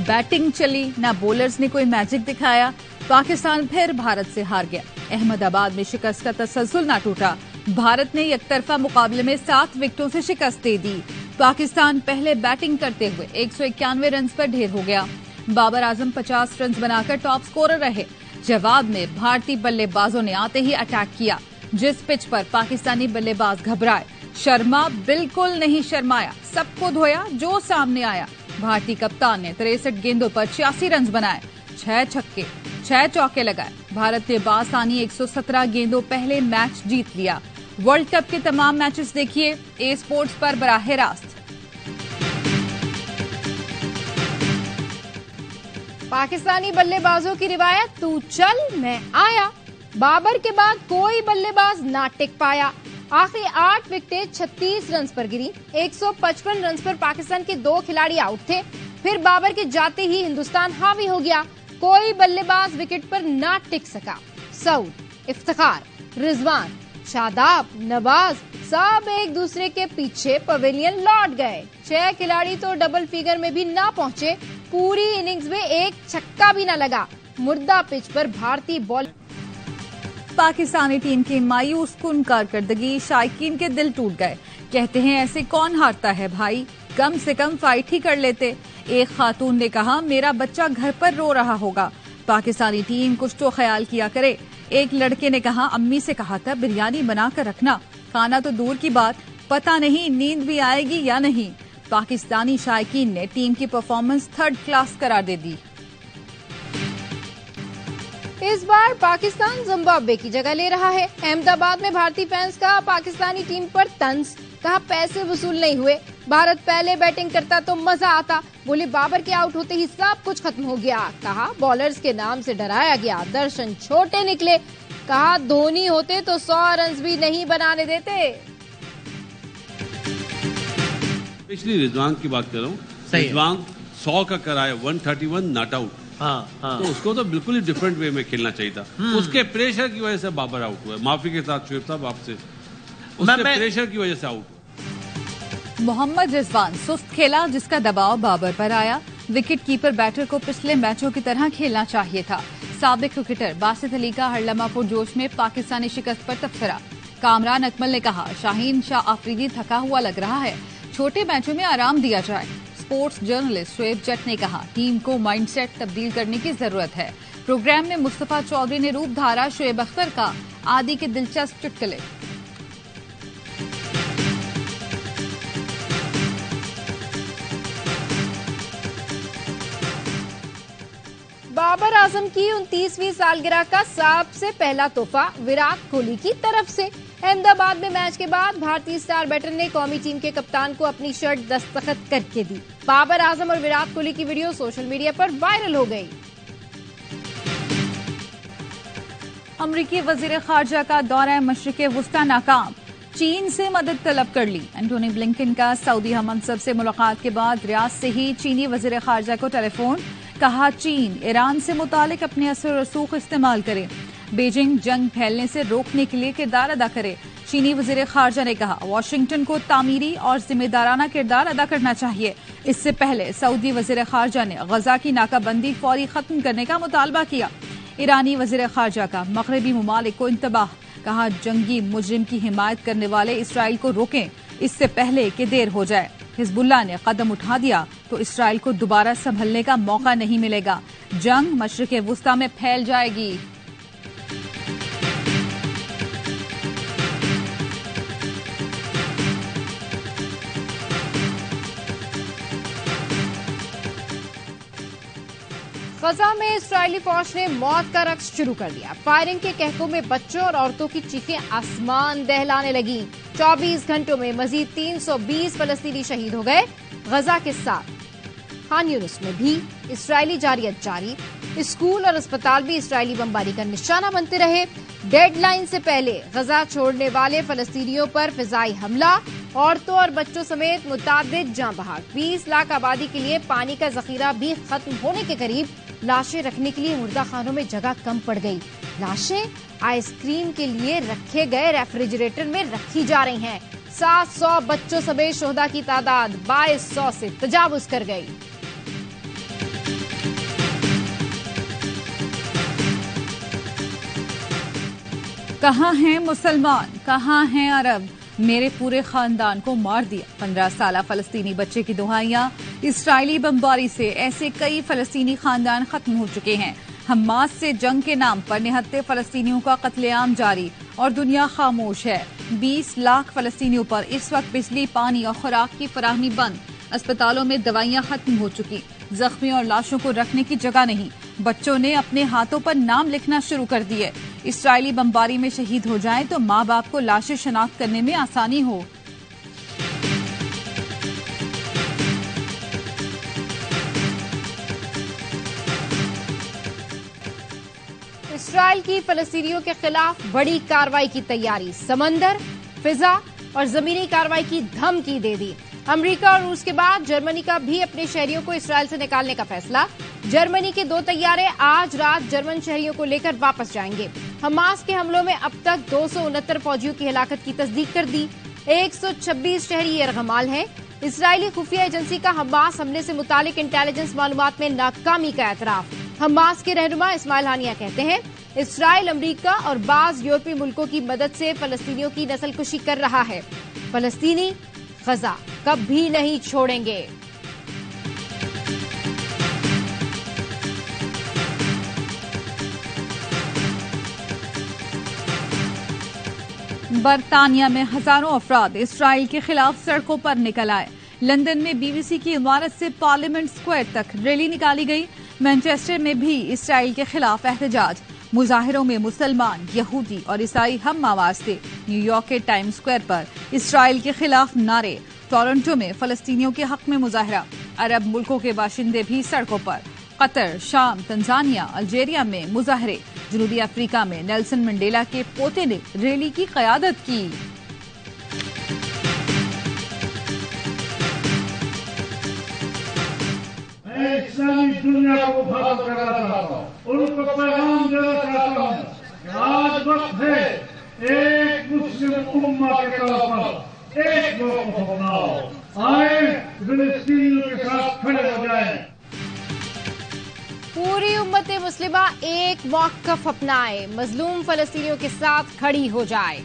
Batting चली, ना bowlers ने कोई मैजिक दिखाया। पाकिस्तान फिर भारत से हार गया। अहमदाबाद में शिकस्त का तसलसल ना टूटा। भारत ने एकतरफा मुकाबले में 7 विकेटों से शिकस्त दे दी। पाकिस्तान पहले बैटिंग करते हुए 191 रन पर ढेर हो गया। बाबर आजम 50 रन बनाकर टॉप स्कोरर रहे। जवाब में भारतीय बल्लेबाजों ने आते ही अटैक किया। जिस पिच पर पाकिस्तानी बल्लेबाज घबराए, शर्मा बिल्कुल नहीं शर्माया, सबको धोया जो सामने आया। भारतीय कप्तान ने 63 गेंदों पर 86 रन बनाए, 6 छक्के 6 चौके लगाए। भारत ने बासानी 117 गेंदों पहले मैच जीत लिया। वर्ल्ड कप के तमाम मैचेस देखिए ए स्पोर्ट्स पर बराह रास्त। पाकिस्तानी बल्लेबाजों की रिवायत, तू चल मैं आया। बाबर के बाद कोई बल्लेबाज ना टिक पाया। आखिरी 8 विकेटें 36 रन पर गिरी। 155 रन पर पाकिस्तान के 2 खिलाड़ी आउट थे। फिर बाबर के जाते ही हिंदुस्तान हावी हो गया। कोई बल्लेबाज विकेट पर ना टिक सका। सऊद, इफ्तिखार, रिजवान, शादाब, नवाज सब एक दूसरे के पीछे पवेलियन लौट गए। 6 खिलाड़ी तो डबल फिगर में भी ना पहुंचे। पूरी इनिंग्स में एक छक्का भी न लगा। मुर्दा पिच पर भारतीय बॉल। पाकिस्तानी टीम की मायूस कुन कारकर्दगी, शायकीन के दिल टूट गए। कहते हैं ऐसे कौन हारता है भाई, कम से कम फाइट ही कर लेते। एक खातून ने कहा मेरा बच्चा घर पर रो रहा होगा, पाकिस्तानी टीम कुछ तो ख्याल किया करे। एक लड़के ने कहा अम्मी से कहा था बिरयानी बना कर रखना, खाना तो दूर की बात, पता नहीं नींद भी आएगी या नहीं। पाकिस्तानी शायकीन ने टीम की परफॉर्मेंस 3rd क्लास करार दे दी। इस बार पाकिस्तान जिम्बाब्वे की जगह ले रहा है। अहमदाबाद में भारतीय फैंस का पाकिस्तानी टीम पर तंज, कहा पैसे वसूल नहीं हुए। भारत पहले बैटिंग करता तो मजा आता, बोले बाबर के आउट होते ही सब कुछ खत्म हो गया। कहा बॉलर्स के नाम से डराया गया, दर्शन छोटे निकले। कहा धोनी होते तो 100 रन भी नहीं बनाने देते। पिछली रिजवान की बात कर रहा हूँ, रिजवान 100 का कराया, 131 नॉट आउट। हाँ। तो उसको तो बिल्कुल ही डिफरेंट वे में खेलना चाहिए था। उसके प्रेशर की वजह से बाबर आउट हुआ। माफी के साथ शुएब साहब आपसे, उसके प्रेशर की वजह से आउट हुआ। मोहम्मद रिजवान सुस्त खेला, जिसका दबाव बाबर पर आया। विकेट कीपर बैटर को पिछले मैचों की तरह खेलना चाहिए था। साबिक क्रिकेटर बासित अली का हरलमा पुरजोश में पाकिस्तानी शिकस्त पर तबसरा। कामरान अकमल ने कहा शाहीन शाह आफरीदी थका हुआ लग रहा है, छोटे मैचों में आराम दिया जाए। स्पोर्ट्स जर्नलिस्ट शुएब जट ने कहा टीम को माइंडसेट तब्दील करने की जरूरत है। प्रोग्राम में मुस्तफा चौधरी ने रूप धारा शुएब अख्तर का, आदि के दिलचस्प चुटकुले। बाबर आजम की 29वीं सालगिरह का सबसे पहला तोहफा विराट कोहली की तरफ से। अहमदाबाद में मैच के बाद भारतीय स्टार बैटर ने कौमी टीम के कप्तान को अपनी शर्ट दस्तखत करके दी। बाबर आजम और विराट कोहली की वीडियो सोशल मीडिया पर वायरल हो गई। अमरीकी वजीर खारजा का दौरा मशरिक़ वुस्ता नाकाम, चीन से मदद तलब कर ली। एंटोनी ब्लिंकन का सऊदी हममंसब से मुलाकात के बाद रियाद से ही चीनी वजीर खारजा को टेलीफोन, कहा चीन ईरान से मुतालिक अपने असर रसूख इस्तेमाल करे, बीजिंग जंग फैलने से रोकने के लिए किरदार अदा करे। चीनी वजीर खारजा ने कहा वाशिंगटन को तामीरी और जिम्मेदाराना किरदार अदा करना चाहिए। इससे पहले सऊदी वजीर खारजा ने गजा की नाकाबंदी फौरी खत्म करने का मुतालबा किया। ईरानी वजीर खारजा का मगरबी ममालिक को इंतबाह, कहा जंगी मुजरिम की हिमायत करने वाले इसराइल को रोकें, इससे पहले कि देर हो जाए। हिजबुल्लाह ने कदम उठा दिया तो इसराइल को दोबारा संभलने का मौका नहीं मिलेगा, जंग मशरिक़ वुस्ता में फैल जाएगी। गजा में इस्राएली फौज ने मौत का रक्स शुरू कर दिया। फायरिंग के कहकों में बच्चों और औरतों की चीखें आसमान दहलाने लगी। 24 घंटों में मजीद 320 फलस्तीनी शहीद हो गए। गजा के साथ खान यूनिस में भी इस्राएली जारियत जारी। स्कूल और अस्पताल भी इस्राएली बमबारी का निशाना बनते रहे। डेडलाइन से पहले गजा छोड़ने वाले फलस्तीनियों पर फिजाई हमला, औरतों और बच्चों समेत मुतादिद जाँ बहाक। 20 लाख आबादी के लिए पानी का जखीरा भी खत्म होने के करीब। लाशें रखने के लिए मुर्दा खानों में जगह कम पड़ गई। लाशें आइसक्रीम के लिए रखे गए रेफ्रिजरेटर में रखी जा रही हैं। 700 बच्चों समेत शोहदा की तादाद 2200 से तजावुज कर गई। कहाँ हैं मुसलमान, कहाँ हैं अरब, मेरे पूरे खानदान को मार दिया। 15 साल फलस्तीनी बच्चे की दुहाइयां। इस्राइली बमबारी से ऐसे कई फलस्तीनी खानदान खत्म हो चुके हैं। हमास से जंग के नाम पर निहत्ते फलस्तीनियों का कत्लेआम जारी और दुनिया खामोश है। 20 लाख फलस्तीनियों पर इस वक्त बिजली, पानी और खुराक की फराहमी बंद। अस्पतालों में दवाइयां खत्म हो चुकी। जख्मी और लाशों को रखने की जगह नहीं। बच्चों ने अपने हाथों पर नाम लिखना शुरू कर दिए। इस्राइली बमबारी में शहीद हो जाएं तो माँ बाप को लाशें शनाख्त करने में आसानी हो। इस्राइल की फलस्तीनियों के खिलाफ बड़ी कार्रवाई की तैयारी। समंदर, फिजा और जमीनी कार्रवाई की धमकी दे दी। अमेरिका और रूस के बाद जर्मनी का भी अपने शहरियों को इस्राइल से निकालने का फैसला। जर्मनी के 2 तैयारे आज रात जर्मन शहरियों को लेकर वापस जाएंगे। हमास के हमलों में अब तक 269 फौजियों की हलाकत की तस्दीक कर दी। 126 शहरी यरगमाल हैं। इस्राइली खुफिया एजेंसी का हमास हमले से मुतालिक इंटेलिजेंस मालूमात में नाकामी का एतराफ। हमास के रहनुमा इस्माइल हानिया कहते हैं इस्राइल अमेरिका और बाज यूरोपीय मुल्कों की मदद से फलस्तीनियों की नस्लकुशी कर रहा है। फलस्तीनी गजा कभी नहीं छोड़ेंगे। बरतानिया में हजारों अफराद इस्राइल के खिलाफ सड़कों पर निकल आए। लंदन में बीबीसी की इमारत से पार्लियामेंट स्क्वायर तक रैली निकाली गई। मैनचेस्टर में भी इस्राइल के खिलाफ एहतजाज। मुजाहिरों में मुसलमान, यहूदी और ईसाई हम आवाज थे। न्यूयॉर्क के टाइम स्क्वायर पर इस्राइल के खिलाफ नारे। टोरंटो में फलस्तीनियों के हक में मुजाहरा। अरब मुल्कों के बाशिंदे भी सड़कों पर। कतर, शाम, तंजानिया, अल्जेरिया में मुजाहरे। जनूबी अफ्रीका में नेल्सन मंडेला के पोते ने रैली की क़यादत की। मैं इस्लामी दुनिया को मुखातिब करना चाहता हूँ, उनको पैगाम देना चाहता हूँ कि आज वक्त है एक मुस्लिम उम्मा के तौर पर एक मौक़िफ़ अपनाओ। आए फिलिस्तीनियों के साथ खड़े हो जाएं। पूरी उम्मत मुस्लिमा एक मौक़िफ़ अपनाए, मजलूम फलस्तीनियों के साथ खड़ी हो जाए।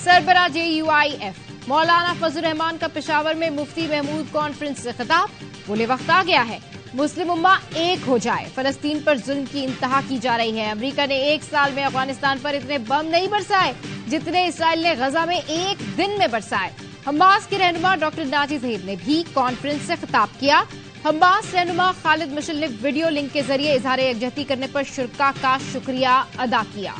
सरबरा JUIF मौलाना फजल रहमान का पेशावर में मुफ्ती महमूद कॉन्फ्रेंस से खिताब। बोले वक्त आ गया है मुस्लिम उम्मा एक हो जाए। फलस्तीन पर जुल्म की इंतहा की जा रही है। अमेरिका ने 1 साल में अफगानिस्तान पर इतने बम नहीं बरसाए जितने इसराइल ने गजा में एक दिन में बरसाए। हमास के रहनुमा डॉक्टर नाजी ज़हीद ने भी कॉन्फ्रेंस से खिताब किया। हमास रहनुमा खालिद मशअल ने वीडियो लिंक के जरिए इजहार यकजहती करने पर शुरका का शुक्रिया अदा किया।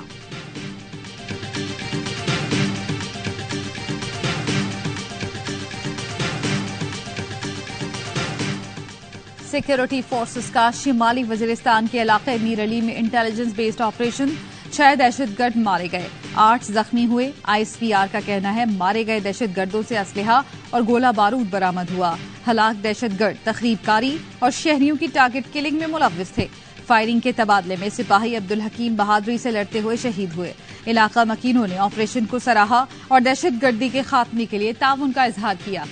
सिक्योरिटी फोर्सेस का शिमाली वजीरिस्तान के इलाके मीर अली में इंटेलिजेंस बेस्ड ऑपरेशन। 6 दहशतगर्द मारे गए, 8 जख्मी हुए। ISPR का कहना है मारे गए दहशतगर्दों से असलहा और गोला बारूद बरामद हुआ। हलाक दहशतगर्द तखरीबकारी और शहरियों की टारगेट किलिंग में मुलव्विस थे। फायरिंग के तबादले में सिपाही अब्दुल हकीम बहादुरी से लड़ते हुए शहीद हुए। इलाका मकीनों ने ऑपरेशन को सराहा और दहशतगर्दी के खात्मे के लिए ताउन का इजहार किया।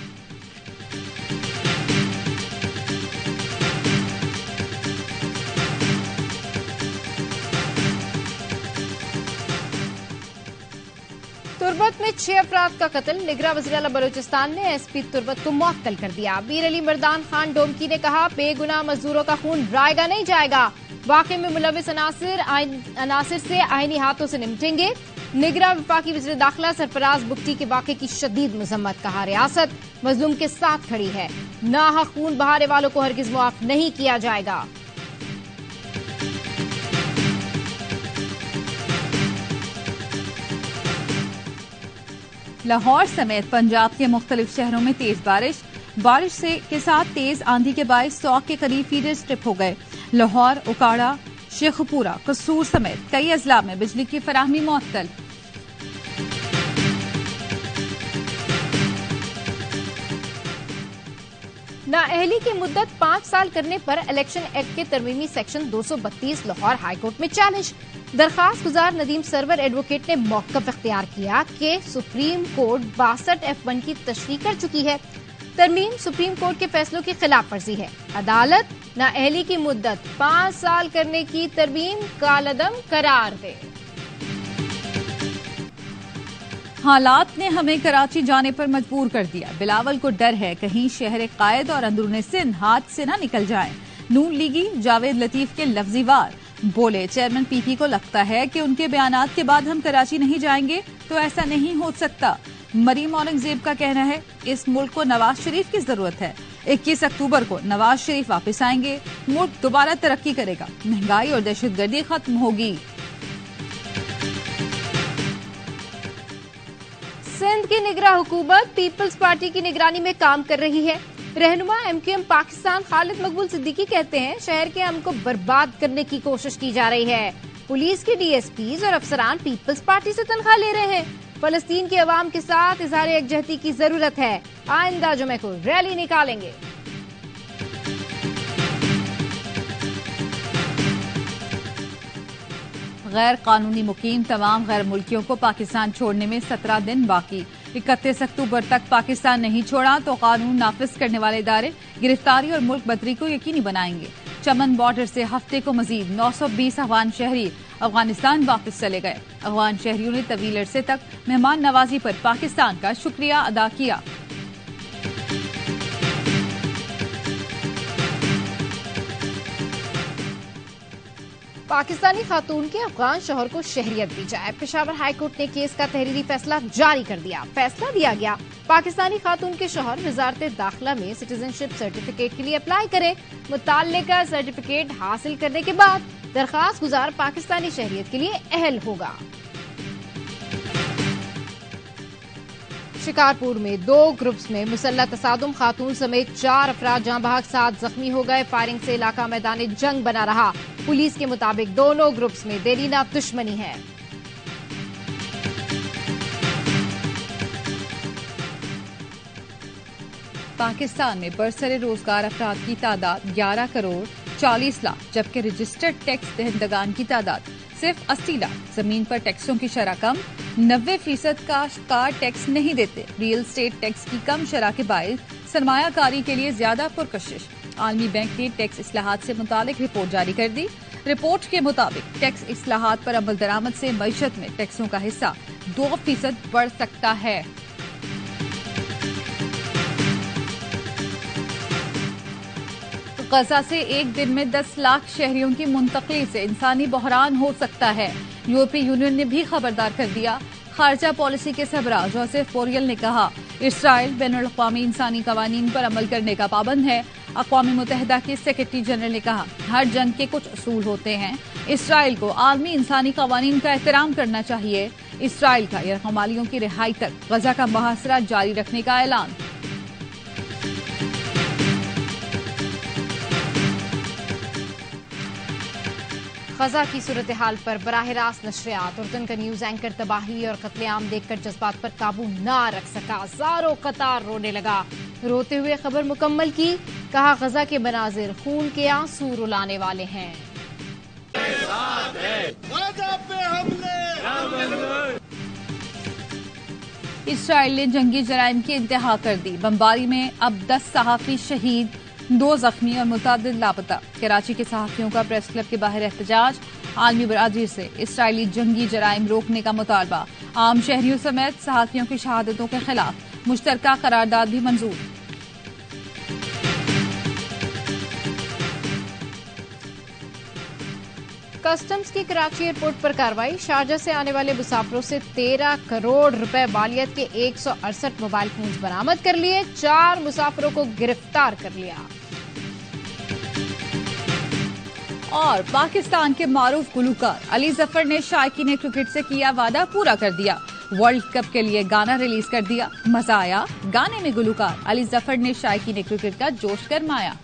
तुर्बत में 6 अफराद का कत्ल। निगरान वज़ीर आला बलूचिस्तान ने SP तुर्बत को मुअत्तल कर दिया। मीर अली मर्दान खान डोमकी ने कहा बेगुनाह मजदूरों का खून रायगा नहीं जाएगा। वाक़े में मुलविस अनासिर से आईनी हाथों से निपटेंगे। निगरान वफाकी वज़ीर दाखिला सरफराज बुगटी के वाक़े की शदीद मजम्मत। कहा रियासत मजलूम के साथ खड़ी है। नाहक खून बहाने वालों को हरगिज मुआफ नहीं किया जाएगा। लाहौर समेत पंजाब के मुख्तलिफ शहरों में तेज बारिश के साथ तेज आंधी के बायस 100 के करीब फीडर स्ट्रिप हो गए। लाहौर, उकाड़ा, शेखपुरा, कसूर समेत कई अजला में बिजली की फराहमी मुअत्तल। नाअहली की मुद्दत 5 साल करने पर इलेक्शन एक्ट के तरमीमी सेक्शन 232 लाहौर हाईकोर्ट में चैलेंज। दरखास्त गुजार नदीम सरवर एडवोकेट ने मौक़िफ़ इख्तियार किया कि सुप्रीम कोर्ट 62 F1 की तशरीह कर चुकी है। तरमीम सुप्रीम कोर्ट के फैसलों की खिलाफ वर्जी है। अदालत नाअहली की मुद्दत 5 साल करने की तरमीम कालअदम करार दे। हालात ने हमें कराची जाने पर मजबूर कर दिया। बिलावल को डर है कहीं शहर कायद और अंदरूनी सिंध हाथ से न निकल जाएं। नून लीगी जावेद लतीफ के लफ्जी वार बोले, चेयरमैन पीपी को लगता है कि उनके बयानात के बाद हम कराची नहीं जाएंगे, तो ऐसा नहीं हो सकता। मरीम औरंगजेब का कहना है इस मुल्क को नवाज शरीफ की जरूरत है। 21 अक्टूबर को नवाज शरीफ वापस आएंगे, मुल्क दोबारा तरक्की करेगा, महंगाई और दहशतगर्दी खत्म होगी। सिंध की निगरान हुकूमत पीपल्स पार्टी की निगरानी में काम कर रही है। रहनुमा एमक्यूएम पाकिस्तान खालिद मकबूल सिद्दीकी कहते हैं शहर के अमन को बर्बाद करने की कोशिश की जा रही है। पुलिस के डीएसपीज और अफसरान पीपल्स पार्टी से तनख्वाह ले रहे हैं। फलस्तीन के अवाम के साथ इजहार यकजहती की जरूरत है। आइंदा जुमे को रैली निकालेंगे। गैर कानूनी मुकीम तमाम गैर मुल्कियों को पाकिस्तान छोड़ने में 17 दिन बाकी। 31 अक्टूबर तक पाकिस्तान नहीं छोड़ा तो कानून नाफिज करने वाले इदारे गिरफ्तारी और मुल्क बदरी को यकीनी बनाएंगे। चमन बॉर्डर से हफ्ते को मजीद 920 अफगान शहरी अफगानिस्तान वापस चले गए। अफगान शहरियों ने तवील अरसे तक मेहमान नवाजी पर पाकिस्तान का शुक्रिया अदा किया। पाकिस्तानी खातून के अफगान शौहर को शहरियत दी जाए। पेशावर हाईकोर्ट ने केस का तहरीरी फैसला जारी कर दिया। फैसला दिया गया पाकिस्तानी खातून के शौहर वजारत दाखिला में सिटीजनशिप सर्टिफिकेट के लिए अप्लाई करें। मुताल्लिका सर्टिफिकेट हासिल करने के बाद दरखास्त गुजार पाकिस्तानी शहरियत के लिए अहल होगा। शिकारपुर में 2 ग्रुप्स में मुसल्लह तसादुम, खातून समेत 4 अफराद जहां बहक 7 जख्मी हो गए। फायरिंग से इलाका मैदान जंग बना रहा। पुलिस के मुताबिक दोनों ग्रुप्स में देरीना दुश्मनी है। पाकिस्तान में बरसरे रोजगार अफराद की तादाद 11 करोड़ 40 लाख, जबकि रजिस्टर्ड टैक्स दहंदगान की तादाद सिर्फ 80 लाख। जमीन पर टैक्सों की शरह कम, 90% काश्तकार टैक्स नहीं देते। रियल एस्टेट टैक्स की कम शरह के बायस सरमायाकारी के लिए ज्यादा पुरकशिश। आलमी बैंक ने टैक्स इस्लाहात से मुतालिक रिपोर्ट जारी कर दी। रिपोर्ट के मुताबिक टैक्स इस्लाहात पर अमल दरामद से मईशत में टैक्सों का हिस्सा 2% बढ़ सकता है। गजा से एक दिन में 10 लाख शहरियों की मुंतकली से इंसानी बहरान हो सकता है। यूरोपीय यूनियन ने भी खबरदार कर दिया। खारजा पॉलिसी के सरबराह जोसेफ बोरियल ने कहा इसराइल बैनुल-अक़वामी इंसानी कवानीन पर अमल करने का पाबंद है। अक़वाम मुत्तहिदा के सेक्रेटरी जनरल ने कहा हर जंग के कुछ असूल होते हैं। इसराइल को आलमी इंसानी कवानीन का एहतराम करना चाहिए। इसराइल का यरगमालियों की रिहाई तक गजा का मुहासरा जारी रखने का ऐलान। गजा की सूरत हाल पर बराह रास्त नशरियात। उर्दन का न्यूज एंकर तबाही और कत्लेआम देखकर जज्बात पर काबू ना रख सका, ज़ारो कतार रोने लगा। रोते हुए खबर मुकम्मल की, कहा गजा के मनाजिर खून के आंसू रुलाने वाले हैं। इसराइल ने जंगी जराइम की इंतहा कर दी। बमबारी में अब 10 सहाफी शहीद, 2 जख्मी और मुतअद्दिद लापता। कराची के सहाफियों का प्रेस क्लब के बाहर एहतजाज। आलमी बरादरी से इसराइली जंगी जराइम रोकने का मुतालबा। आम शहरियों समेत सहाफियों की शहादतों के खिलाफ मुश्तरका करारदाद भी मंजूर। कस्टम्स की कराची एयरपोर्ट पर कार्रवाई। शारजा से आने वाले मुसाफिरों से 13 करोड़ रुपए मालियत के 168 मोबाइल फोन बरामद कर लिए। 4 मुसाफिरों को गिरफ्तार कर लिया। और पाकिस्तान के मारूफ गुलूकार अली जफर ने शायकीन क्रिकेट से किया वादा पूरा कर दिया। वर्ल्ड कप के लिए गाना रिलीज कर दिया। मजा आया। गाने में गुलूकार अली जफर ने शायकीन क्रिकेट का जोश गरमाया।